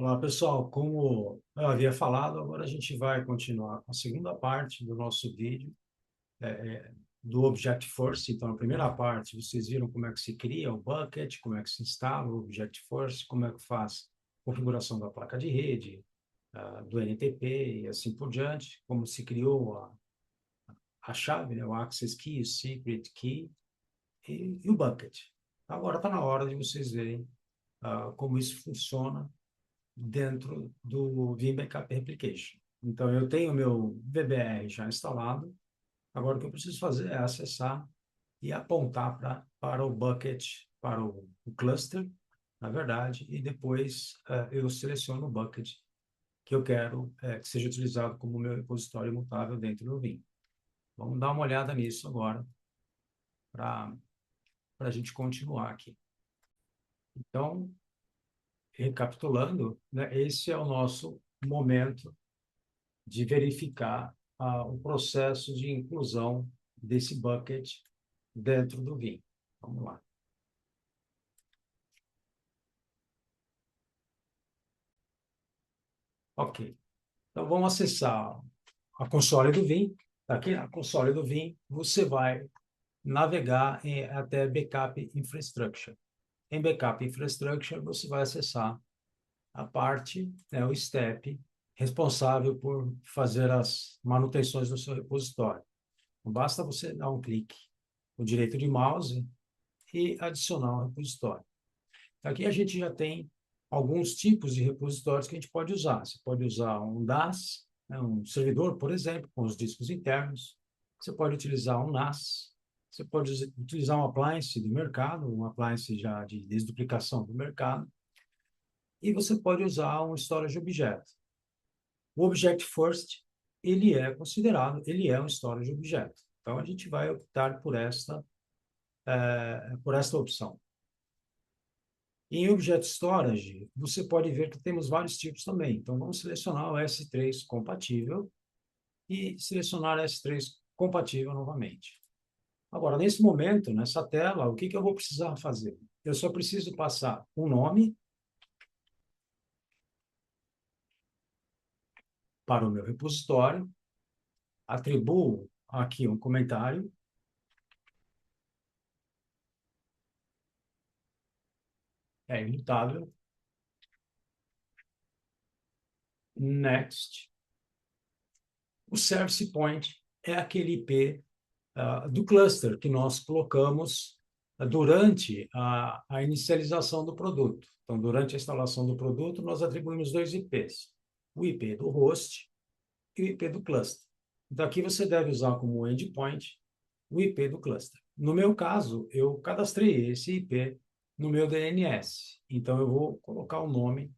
Olá, pessoal. Como eu havia falado, agora a gente vai continuar com a segunda parte do nosso vídeo do Objective-Force. Então, na primeira parte, vocês viram como é que se cria o bucket, como é que se instala o Objective-Force, como é que faz a configuração da placa de rede, do NTP e assim por diante, como se criou a chave, né, o Access Key, o Secret Key e o bucket. Agora está na hora de vocês verem como isso funciona dentro do Vim Backup Replication. Então, eu tenho o meu VBR já instalado. Agora, o que eu preciso fazer é acessar e apontar para o bucket, para o cluster, na verdade, e depois eu seleciono o bucket que eu quero que seja utilizado como meu repositório imutável dentro do Vim. Vamos dar uma olhada nisso agora para a gente continuar aqui. Então, recapitulando, né, esse é o nosso momento de verificar o processo de inclusão desse bucket dentro do Vim. Vamos lá. Ok. Então, vamos acessar a console do Vim. Aqui na console do Vim, você vai navegar até Backup Infrastructure. Em Backup Infrastructure, você vai acessar a parte, né, o step, responsável por fazer as manutenções do seu repositório. Não basta você dar um clique com o direito de mouse e adicionar um repositório. Aqui a gente já tem alguns tipos de repositórios que a gente pode usar. Você pode usar um DAS, né, um servidor, por exemplo, com os discos internos. Você pode utilizar um NAS. Você pode utilizar um appliance do mercado, um appliance já de desduplicação do mercado. E você pode usar um storage objeto. O Object First, ele é um storage objeto. Então, a gente vai optar por esta opção. Em Object Storage, você pode ver que temos vários tipos também. Então, vamos selecionar o S3 compatível e selecionar o S3 compatível novamente. Agora, nesse momento, nessa tela, o que eu vou precisar fazer? Eu só preciso passar um nome para o meu repositório, atribuo aqui um comentário, é imutável, next. O service point é aquele IP do cluster que nós colocamos durante a inicialização do produto. Então, durante a instalação do produto, nós atribuímos dois IPs, o IP do host e o IP do cluster. Então, aqui você deve usar como endpoint o IP do cluster. No meu caso, eu cadastrei esse IP no meu DNS. Então, eu vou colocar o nome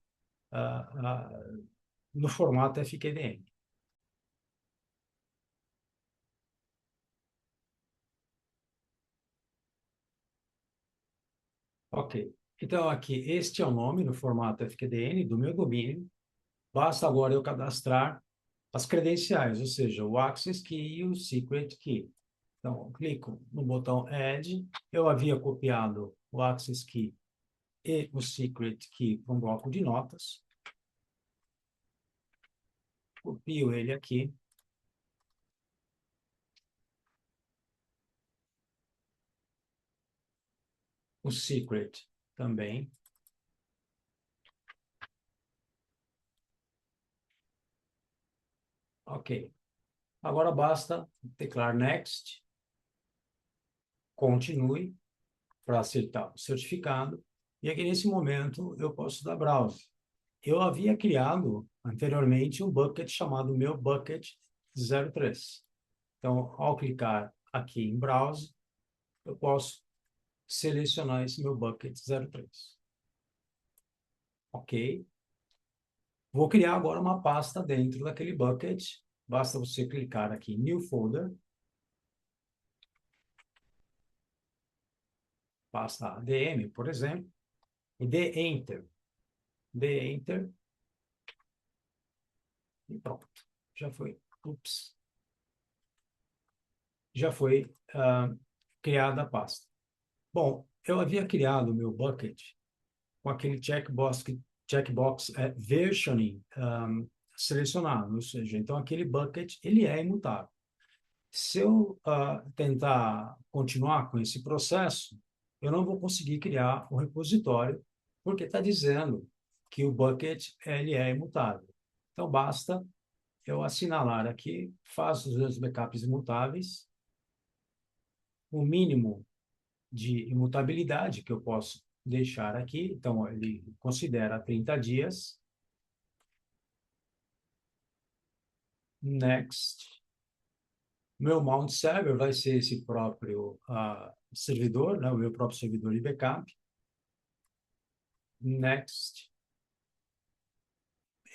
no formato FQDN. Ok. Então, aqui, este é o nome no formato FQDN do meu domínio. Basta agora eu cadastrar as credenciais, ou seja, o Access Key e o Secret Key. Então, eu clico no botão Add. Eu havia copiado o Access Key e o Secret Key para um bloco de notas. Copio ele aqui. O Secret também. Ok. Agora basta teclar Next, continue para aceitar o certificado. E aqui nesse momento eu posso dar Browse. Eu havia criado anteriormente um bucket chamado meu bucket 03. Então, ao clicar aqui em Browse, eu posso selecionar esse meu bucket 03. Ok? Vou criar agora uma pasta dentro daquele bucket. Basta você clicar aqui em New Folder, pasta ADM, por exemplo, e dê Enter. Dê Enter e pronto. Já foi. Ups. Já foi criada a pasta. Bom, eu havia criado o meu bucket com aquele checkbox checkbox versioning selecionado, ou seja, então aquele bucket ele é imutável. Se eu tentar continuar com esse processo, eu não vou conseguir criar o repositório, porque está dizendo que o bucket ele é imutável. Então, basta eu assinalar aqui, faço os meus backups imutáveis, o mínimo de imutabilidade que eu posso deixar aqui, então ele considera 30 dias, next. Meu mount server vai ser esse próprio servidor, né, o meu próprio servidor de backup. Next.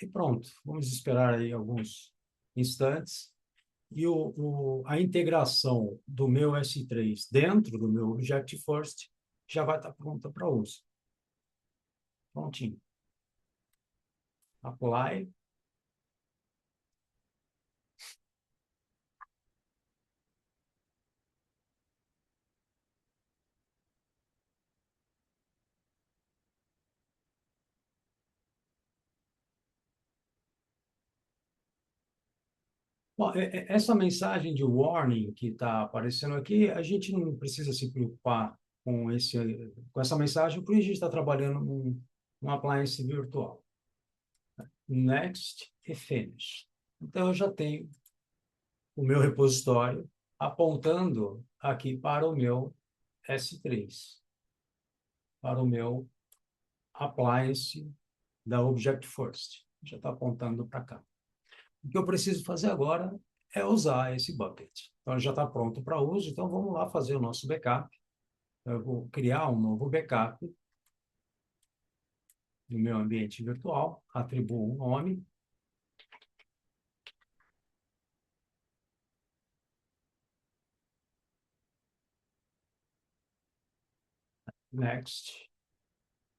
E pronto. Vamos esperar aí alguns instantes. E a integração do meu S3 dentro do meu Objective First já vai estar pronta para uso. Prontinho. Apply. Bom, essa mensagem de warning que está aparecendo aqui, a gente não precisa se preocupar com essa mensagem, porque a gente está trabalhando num appliance virtual. Next e finish. Então, eu já tenho o meu repositório apontando aqui para o meu S3, para o meu appliance da Object First. Já está apontando para cá. O que eu preciso fazer agora é usar esse bucket. Então, já está pronto para uso, então vamos lá fazer o nosso backup. Eu vou criar um novo backup no meu ambiente virtual, atribuo um nome. Next.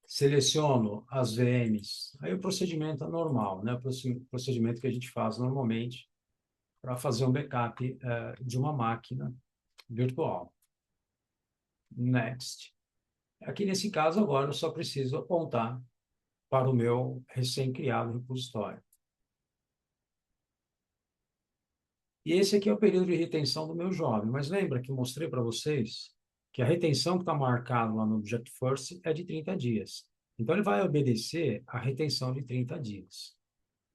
Seleciono as VMs. Aí o procedimento é normal, né? O procedimento que a gente faz normalmente para fazer um backup de uma máquina virtual. Next. Aqui nesse caso agora eu só preciso apontar para o meu recém-criado repositório. E esse aqui é o período de retenção do meu jovem. Mas lembra que eu mostrei para vocês que a retenção que está marcada lá no Object First é de 30 dias. Então, ele vai obedecer a retenção de 30 dias.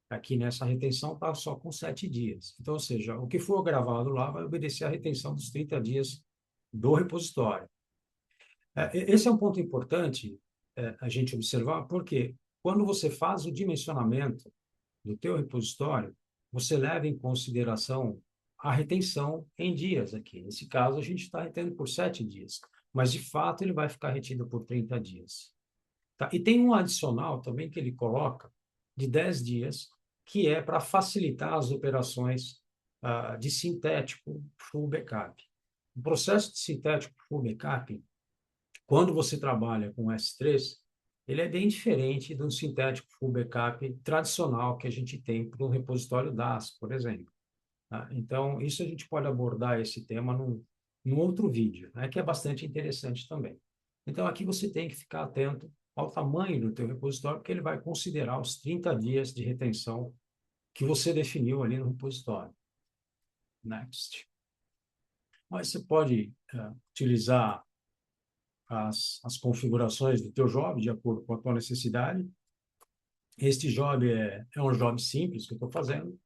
Aqui nessa retenção está só com 7 dias. Então, ou seja, o que for gravado lá vai obedecer a retenção dos 30 dias do repositório. Esse é um ponto importante a gente observar, porque quando você faz o dimensionamento do teu repositório, você leva em consideração a retenção em dias aqui. Nesse caso, a gente está retendo por 7 dias, mas de fato ele vai ficar retido por 30 dias. Tá? E tem um adicional também que ele coloca de 10 dias, que é para facilitar as operações de sintético full backup. O processo de sintético full backup, quando você trabalha com S3, ele é bem diferente do sintético full backup tradicional que a gente tem para o repositório DAS, por exemplo. Tá? Então, isso a gente pode abordar esse tema num outro vídeo, né, que é bastante interessante também. Então, aqui você tem que ficar atento ao tamanho do teu repositório, porque ele vai considerar os 30 dias de retenção que você definiu ali no repositório. Next. Mas você pode utilizar as configurações do teu job de acordo com a tua necessidade. Este job é um job simples que eu estou fazendo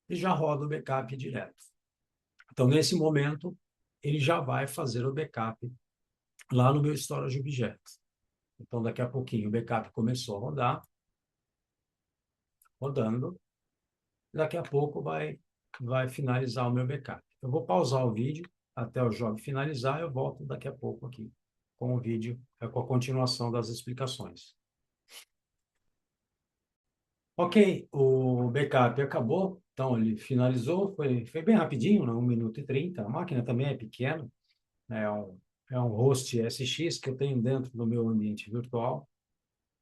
e já roda o backup direto. Então, nesse momento, ele já vai fazer o backup lá no meu storage objeto. Então, daqui a pouquinho, o backup começou a rodar, rodando. Daqui a pouco vai finalizar o meu backup. Eu vou pausar o vídeo até o job finalizar, eu volto daqui a pouco aqui com o vídeo, com a continuação das explicações. Ok, o backup acabou, então ele finalizou, foi bem rapidinho, né? 1 minuto e 30. A máquina também é pequena, né? É um host SX que eu tenho dentro do meu ambiente virtual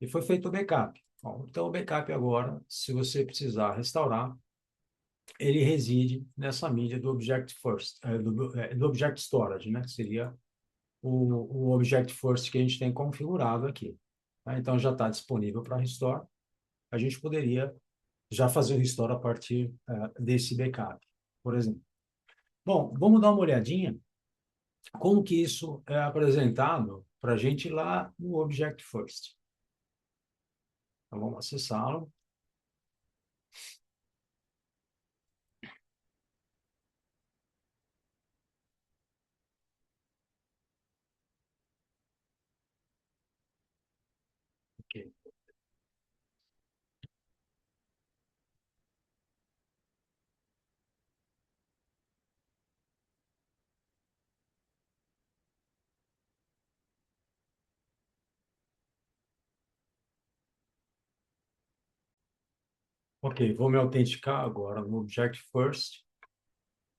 e foi feito o backup. Bom, então, o backup agora, se você precisar restaurar, ele reside nessa mídia do Object First, do Object Storage, né? Que seria o Object First que a gente tem configurado aqui. tá? Então, já está disponível para restore. A gente poderia já fazer o restore a partir desse backup, por exemplo. Bom, vamos dar uma olhadinha como que isso é apresentado para a gente lá no Object First. Então, vamos acessá-lo. Ok. Ok, vou me autenticar agora no Object First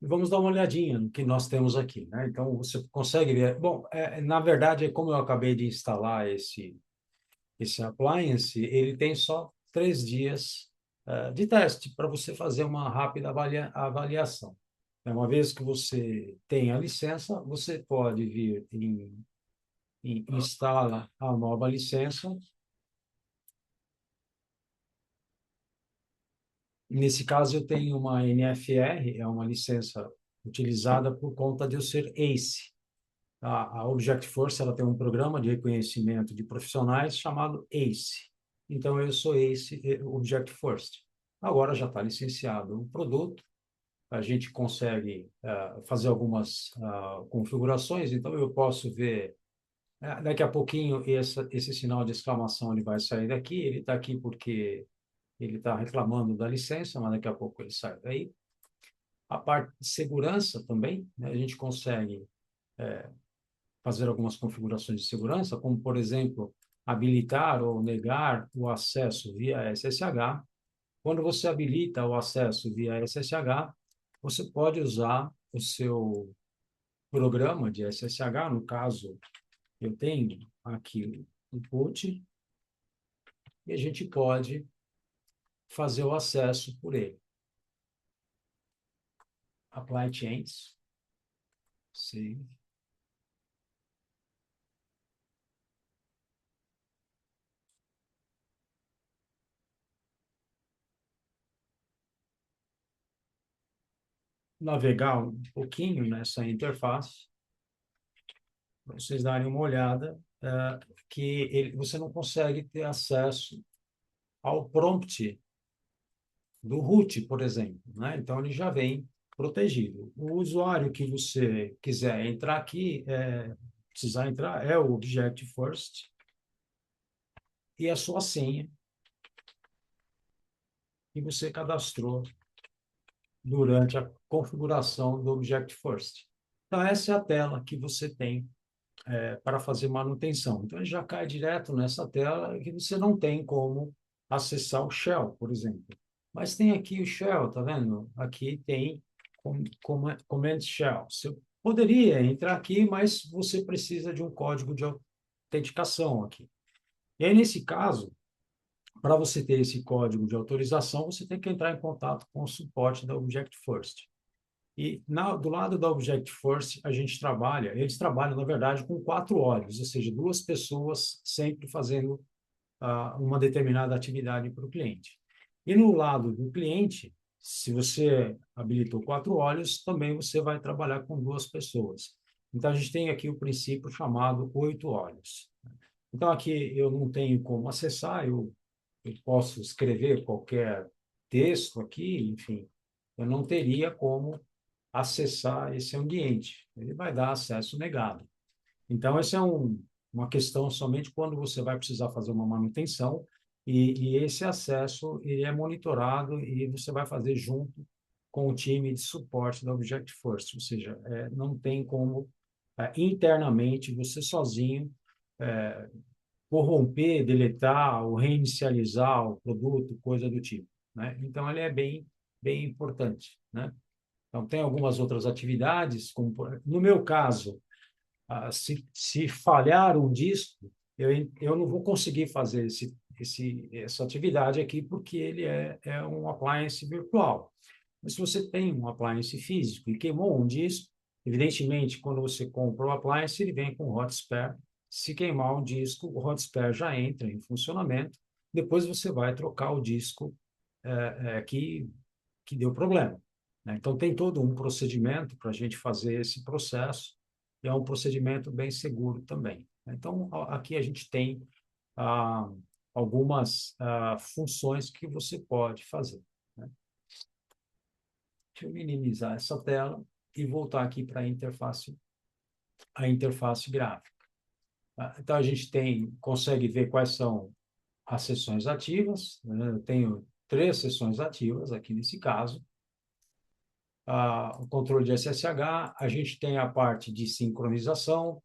e vamos dar uma olhadinha no que nós temos aqui, né? Então, você consegue ver. Bom, na verdade, como eu acabei de instalar esse appliance, ele tem só 3 dias de teste para você fazer uma rápida avaliação. Uma vez que você tem a licença, você pode vir em instala a nova licença. Nesse caso, eu tenho uma NFR, é uma licença utilizada por conta de eu ser ACE. A Object-Force ela tem um programa de reconhecimento de profissionais chamado ACE. Então, eu sou ACE Object-Force. Agora já está licenciado o produto, a gente consegue fazer algumas configurações, então eu posso ver, daqui a pouquinho, esse sinal de exclamação ele vai sair daqui, ele está aqui porque ele está reclamando da licença, mas daqui a pouco ele sai daí. A parte de segurança também, né, a gente consegue fazer algumas configurações de segurança, como, por exemplo, habilitar ou negar o acesso via SSH. Quando você habilita o acesso via SSH, você pode usar o seu programa de SSH, no caso, eu tenho aqui o put, e a gente pode fazer o acesso por ele. Apply changes. Save. Navegar um pouquinho nessa interface, para vocês darem uma olhada, você não consegue ter acesso ao prompt do root, por exemplo, né? Então, ele já vem protegido. O usuário que você quiser entrar aqui, precisar entrar, é o Object First e a sua senha que você cadastrou durante a configuração do Object First. Então, essa é a tela que você tem para fazer manutenção. Então, ele já cai direto nessa tela que você não tem como acessar o shell, por exemplo. Mas tem aqui o shell, tá vendo? Aqui tem command shell. Você poderia entrar aqui, mas você precisa de um código de autenticação aqui. E aí, nesse caso, para você ter esse código de autorização, você tem que entrar em contato com o suporte da Object First. E do lado da Object Force, a gente trabalha, eles trabalham, na verdade, com 4 olhos, ou seja, 2 pessoas sempre fazendo uma determinada atividade para o cliente. E no lado do cliente, se você habilitou 4 olhos, também você vai trabalhar com 2 pessoas. Então, a gente tem aqui o princípio chamado 8 olhos. Então, aqui eu não tenho como acessar, eu posso escrever qualquer texto aqui, enfim, eu não teria como acessar esse ambiente. Ele vai dar acesso negado. Então, essa é uma questão somente quando você vai precisar fazer uma manutenção e esse acesso ele é monitorado e você vai fazer junto com o time de suporte da Object First, ou seja, não tem como internamente você sozinho corromper, deletar ou reinicializar o produto, coisa do tipo, né? Então, ele é bem importante, né? Então, tem algumas outras atividades, como no meu caso, se falhar um disco, eu não vou conseguir fazer essa atividade aqui, porque ele é um appliance virtual. Mas se você tem um appliance físico e queimou um disco, evidentemente, quando você compra o appliance, ele vem com hot spare, Se queimar um disco, o hot spare já entra em funcionamento. Depois você vai trocar o disco que deu problema, né? Então, tem todo um procedimento para a gente fazer esse processo, e é um procedimento bem seguro também. Então, aqui a gente tem ah, algumas funções que você pode fazer, né? Deixa eu minimizar essa tela e voltar aqui para a interface gráfica. Então, a gente consegue ver quais são as sessões ativas, né? Eu tenho 3 sessões ativas aqui nesse caso. O controle de SSH, a gente tem a parte de sincronização,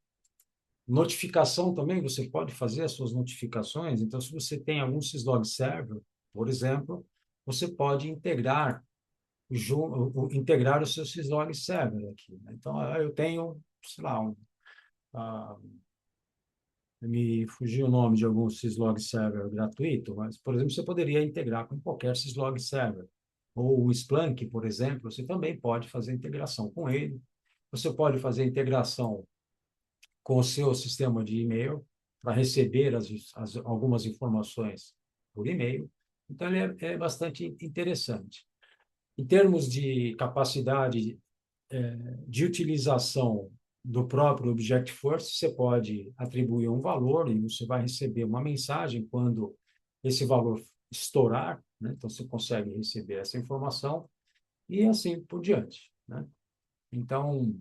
notificação também, você pode fazer as suas notificações. Então, se você tem algum syslog server, por exemplo, você pode integrar o seu syslog server aqui, né? Então, eu tenho, sei lá, ah, me fugiu o nome de algum syslog server gratuito, mas, por exemplo, você poderia integrar com qualquer syslog server. Ou o Splunk, por exemplo, você também pode fazer integração com ele. Você pode fazer integração com o seu sistema de e-mail para receber algumas informações por e-mail. Então, ele é bastante interessante. Em termos de capacidade de utilização do próprio Objective-First, você pode atribuir um valor e você vai receber uma mensagem quando esse valor estourar, né? Então, você consegue receber essa informação e assim por diante, né? Então,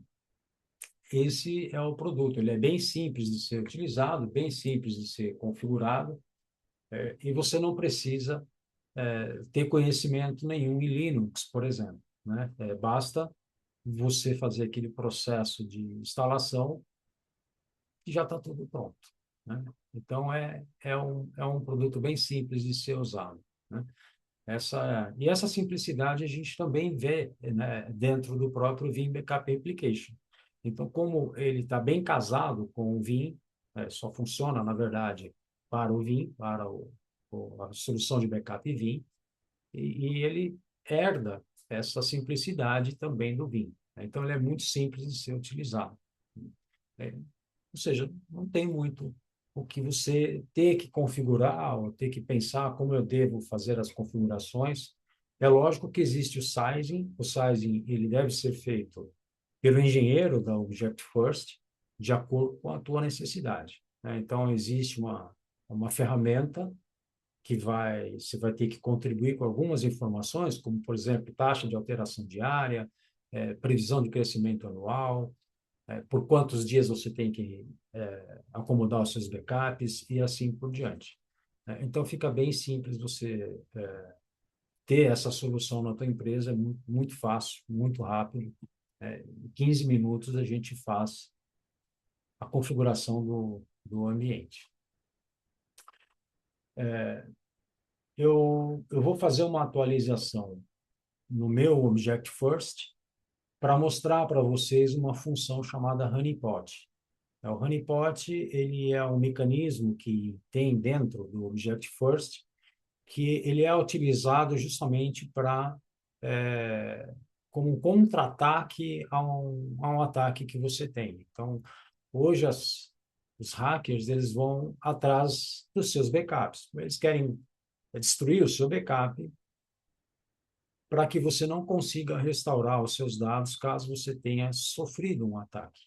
esse é o produto. Ele é bem simples de ser utilizado, bem simples de ser configurado, e você não precisa ter conhecimento nenhum em Linux, por exemplo, né? Basta você fazer aquele processo de instalação e já está tudo pronto, né? Então, é um produto bem simples de ser usado, né? E essa simplicidade a gente também vê, né, dentro do próprio Vim Backup Application. Então, como ele está bem casado com o Vim, só funciona, na verdade, para o Vim, para a solução de backup Vim, e ele herda essa simplicidade também do Vim, né? Então, ele é muito simples de ser utilizado. É, ou seja, não tem muito o que você ter que configurar ou ter que pensar como eu devo fazer as configurações. É lógico que existe o sizing ele deve ser feito pelo engenheiro da Object First, de acordo com a tua necessidade, né? Então, existe uma ferramenta você vai ter que contribuir com algumas informações, como, por exemplo, taxa de alteração diária, previsão de crescimento anual, por quantos dias você tem que acomodar os seus backups e assim por diante. Então, fica bem simples você ter essa solução na tua empresa, é muito, muito fácil, muito rápido. Em 15 minutos a gente faz a configuração do ambiente. Eu vou fazer uma atualização no meu Object First para mostrar para vocês uma função chamada honeypot. O honeypot ele é um mecanismo que tem dentro do Object First que ele é utilizado justamente para como um contra-ataque a um ataque que você tem. Então, hoje os hackers eles vão atrás dos seus backups. Eles querem destruir o seu backup para que você não consiga restaurar os seus dados caso você tenha sofrido um ataque.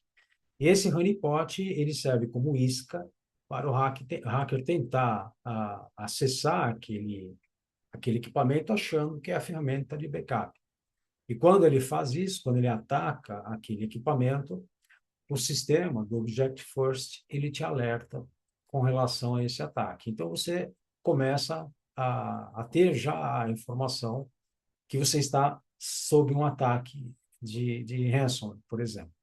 Esse honeypot ele serve como isca para o hacker tentar acessar aquele equipamento achando que é a ferramenta de backup. E quando ele faz isso, quando ele ataca aquele equipamento, o sistema do Object First ele te alerta com relação a esse ataque. Então você começa a ter já a informação que você está sob um ataque de ransomware, por exemplo.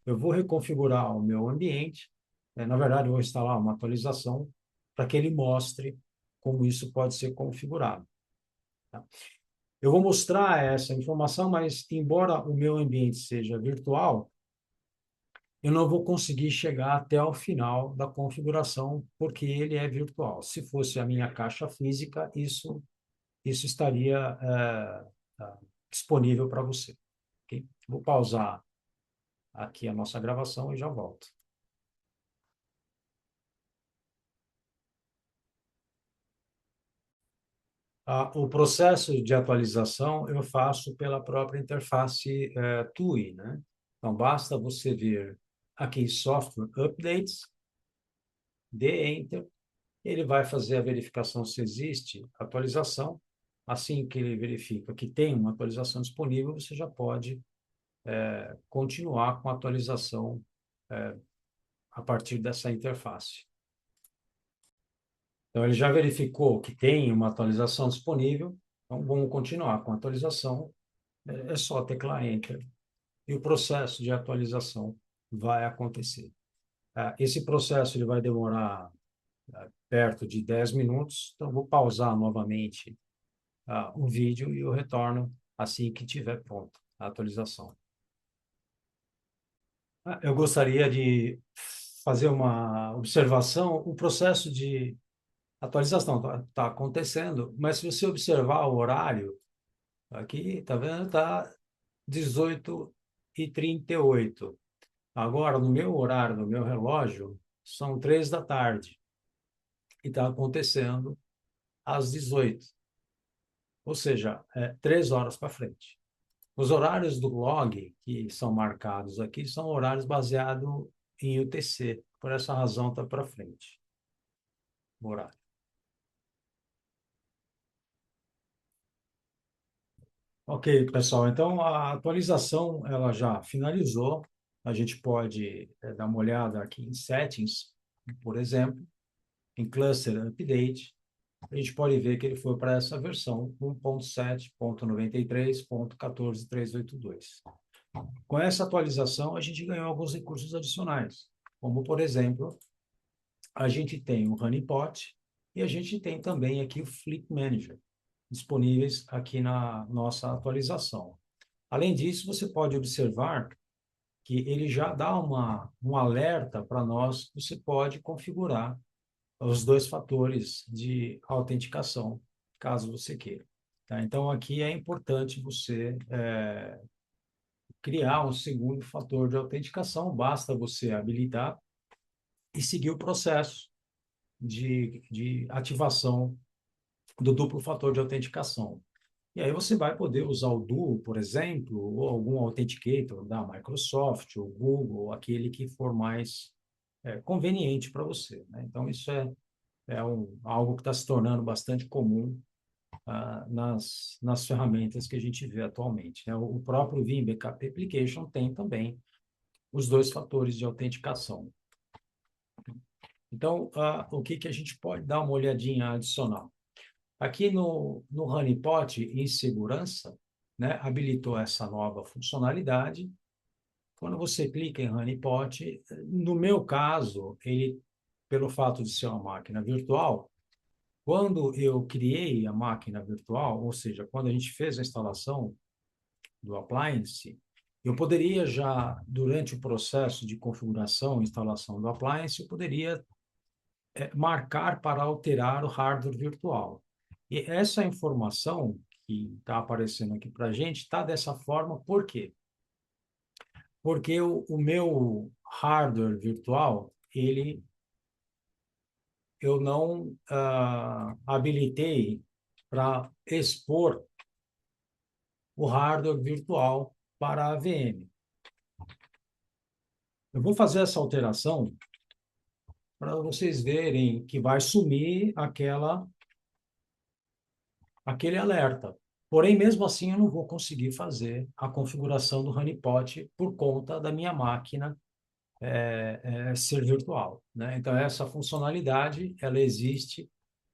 Eu vou reconfigurar o meu ambiente, na verdade, eu vou instalar uma atualização para que ele mostre como isso pode ser configurado, tá? Eu vou mostrar essa informação, mas embora o meu ambiente seja virtual, eu não vou conseguir chegar até o final da configuração, porque ele é virtual. Se fosse a minha caixa física, isso estaria disponível para você. Okay? Vou pausar aqui a nossa gravação e já volto. O processo de atualização eu faço pela própria interface TUI, né? Então, basta você vir aqui em Software Updates, dê Enter, ele vai fazer a verificação se existe atualização. Assim que ele verifica que tem uma atualização disponível, você já pode continuar com a atualização a partir dessa interface. Então, ele já verificou que tem uma atualização disponível, então vamos continuar com a atualização. É só teclar Enter e o processo de atualização vai acontecer. Esse processo ele vai demorar perto de 10 minutos, então vou pausar novamente o vídeo e eu retorno assim que estiver pronto a atualização. Eu gostaria de fazer uma observação. O processo de atualização está acontecendo, mas se você observar o horário, aqui, está vendo? Está 18h38. Agora, no meu horário, no meu relógio, são 3 da tarde. E está acontecendo às 18. Ou seja, 3 horas para frente. Os horários do log, que são marcados aqui, são horários baseados em UTC. Por essa razão, está para frente. O horário. Ok, pessoal. Então, a atualização ela já finalizou. A gente pode dar uma olhada aqui em Settings, por exemplo, em Cluster Update. A gente pode ver que ele foi para essa versão 1.7.93.14382. Com essa atualização, a gente ganhou alguns recursos adicionais, como, por exemplo, a gente tem o Honeypot e a gente tem também aqui o Fleet Manager, disponíveis aqui na nossa atualização. Além disso, você pode observar que ele já dá um alerta para nós, você pode configurar os 2 fatores de autenticação, caso você queira. Tá? Então, aqui é importante você criar um segundo fator de autenticação, basta você habilitar e seguir o processo de ativação do duplo fator de autenticação. E aí você vai poder usar o Duo, por exemplo, ou algum authenticator da Microsoft, ou Google, ou aquele que for mais conveniente para você. Né? Então, isso algo que está se tornando bastante comum nas ferramentas que a gente vê atualmente. Né? O próprio Vim Backup Application tem também os 2 fatores de autenticação. Então, o que a gente pode dar uma olhadinha adicional? Aqui no Honeypot, em segurança, né, habilitou essa nova funcionalidade. Quando você clica em Honeypot, no meu caso, ele, pelo fato de ser uma máquina virtual, quando eu criei a máquina virtual, ou seja, quando a gente fez a instalação do appliance, eu poderia já, durante o processo de configuração e instalação do appliance, eu poderia marcar para alterar o hardware virtual. E essa informação que está aparecendo aqui para a gente está dessa forma, por quê? Porque o meu hardware virtual, eu não habilitei para expor o hardware virtual para a VM. Eu vou fazer essa alteração para vocês verem que vai sumir aquele alerta. Porém, mesmo assim, eu não vou conseguir fazer a configuração do honeypot por conta da minha máquina ser virtual. Né? Então, essa funcionalidade, ela existe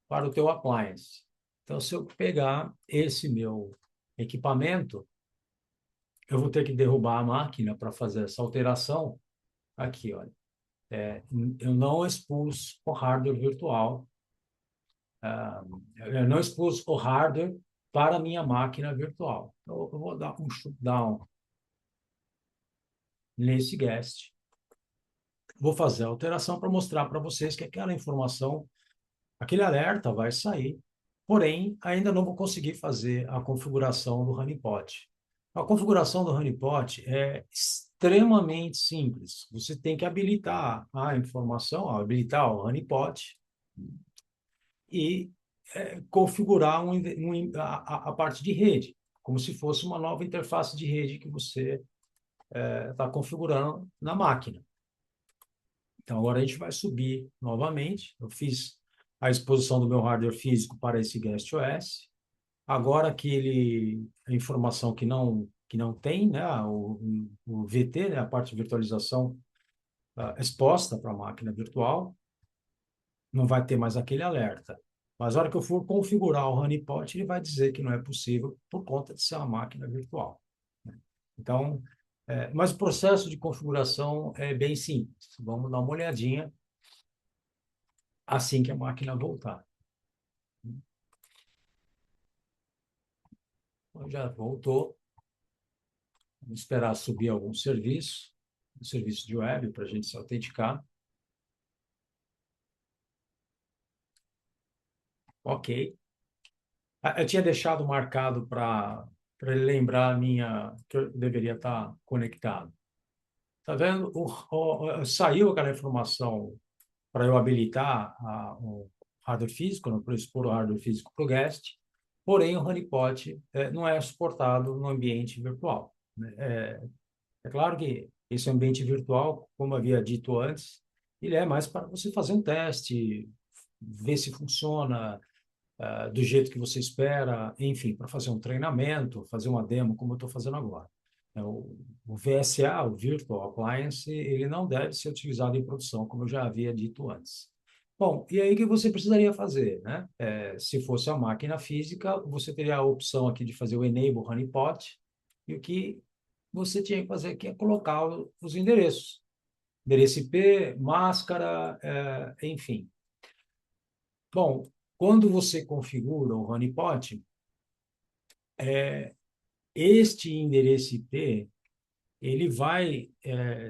para o teu appliance. Então, se eu pegar esse meu equipamento, eu vou ter que derrubar a máquina para fazer essa alteração. Aqui, olha. Eu não expus o hardware virtual, eu não expus o hardware para a minha máquina virtual. Então, eu vou dar um shutdown nesse guest. Vou fazer a alteração para mostrar para vocês que aquela informação, aquele alerta vai sair, porém, ainda não vou conseguir fazer a configuração do honeypot. A configuração do honeypot é extremamente simples. Você tem que habilitar a informação, habilitar o honeypot e configurar a parte de rede, como se fosse uma nova interface de rede que você está configurando na máquina. Então, agora a gente vai subir novamente. Eu fiz a exposição do meu hardware físico para esse guest OS. Agora a informação que não tem, né, o VT, né, a parte de virtualização exposta para a máquina virtual, não vai ter mais aquele alerta. Mas a hora que eu for configurar o honeypot, ele vai dizer que não é possível por conta de ser uma máquina virtual, né? Então, mas o processo de configuração é bem simples. Vamos dar uma olhadinha assim que a máquina voltar. Então, já voltou. Vamos esperar subir algum serviço, um serviço de web para a gente se autenticar. Ok. Eu tinha deixado marcado para ele lembrar a minha que eu deveria estar conectado. Tá vendo? Saiu aquela informação para eu habilitar o hardware físico, para expor o hardware físico para o guest, porém o honeypot não é suportado no ambiente virtual, né? É claro que esse ambiente virtual, como havia dito antes, ele é mais para você fazer um teste, ver se funciona, do jeito que você espera, enfim, para fazer um treinamento, fazer uma demo, como eu estou fazendo agora. O VSA, o Virtual Appliance, ele não deve ser utilizado em produção, como eu já havia dito antes. Bom, e aí o que você precisaria fazer, né? Se fosse a máquina física, você teria a opção aqui de fazer o Enable Honeypot, e o que você tinha que fazer aqui é colocar os endereços. Endereço IP, máscara, enfim. Bom, quando você configura o honeypot, este endereço IP, ele vai,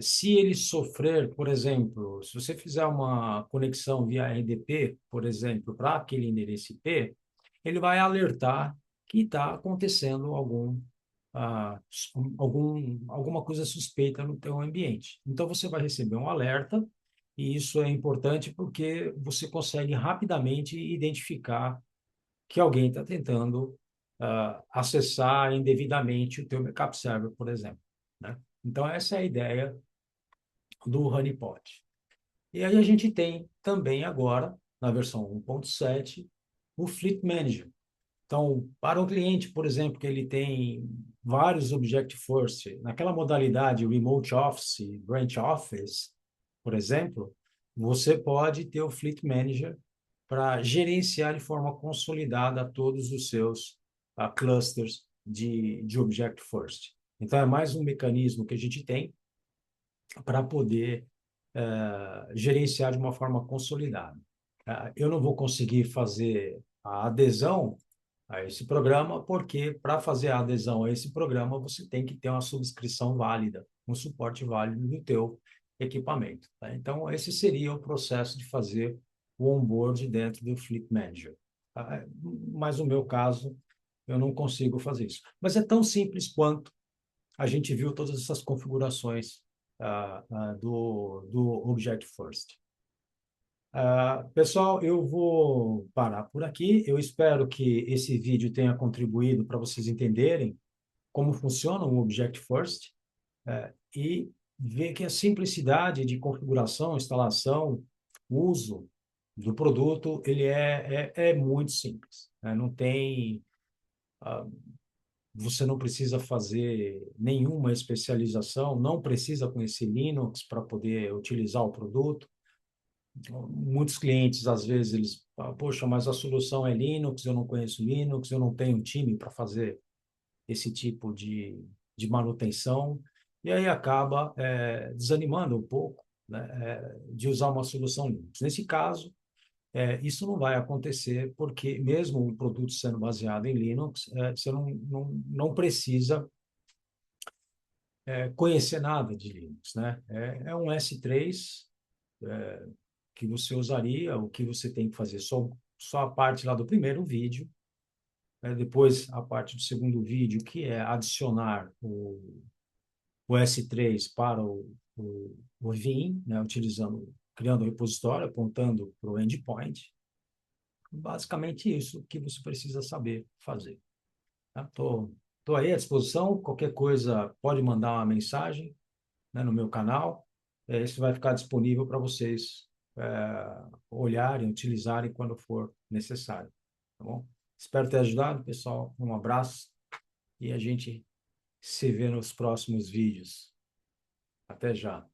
se ele sofrer, por exemplo, se você fizer uma conexão via RDP, por exemplo, para aquele endereço IP, ele vai alertar que está acontecendo ah, alguma coisa suspeita no teu ambiente. Então, você vai receber um alerta, e isso é importante porque você consegue rapidamente identificar que alguém está tentando acessar indevidamente o teu backup server, por exemplo, né? Então, essa é a ideia do honeypot. E aí a gente tem também agora, na versão 1.7, o Fleet Manager. Então, para um cliente, por exemplo, que ele tem vários Objective-First, naquela modalidade Remote Office, Branch Office, por exemplo, você pode ter o Fleet Manager para gerenciar de forma consolidada todos os seus clusters de Objective-First. Então, é mais um mecanismo que a gente tem para poder gerenciar de uma forma consolidada. Eu não vou conseguir fazer a adesão a esse programa, porque para fazer a adesão a esse programa, você tem que ter uma subscrição válida, um suporte válido do teu equipamento, tá? Então, esse seria o processo de fazer o onboard dentro do Fleet Manager. Mas no meu caso, eu não consigo fazer isso. Mas é tão simples quanto a gente viu todas essas configurações do Object First. Pessoal, eu vou parar por aqui. Eu espero que esse vídeo tenha contribuído para vocês entenderem como funciona o Object First, e ver que a simplicidade de configuração, instalação, uso do produto, ele é muito simples, né? Não tem, você não precisa fazer nenhuma especialização, não precisa conhecer Linux para poder utilizar o produto. Muitos clientes, às vezes, eles falam, poxa, mas a solução é Linux, eu não conheço Linux, eu não tenho um time para fazer esse tipo de manutenção, e aí acaba desanimando um pouco, né, de usar uma solução Linux. Nesse caso, isso não vai acontecer, porque mesmo o produto sendo baseado em Linux, você não precisa conhecer nada de Linux, né? É um S3 que você usaria, o que você tem que fazer, só a parte lá do primeiro vídeo, depois a parte do segundo vídeo, que é adicionar o S3 para o Vim, né, criando o repositório, apontando para o endpoint. basicamente isso que você precisa saber fazer. Tô aí à disposição. Qualquer coisa, pode mandar uma mensagem, né, no meu canal. Isso vai ficar disponível para vocês olharem, utilizarem quando for necessário. Tá bom? Espero ter ajudado, pessoal. Um abraço e a gente se vê nos próximos vídeos. Até já.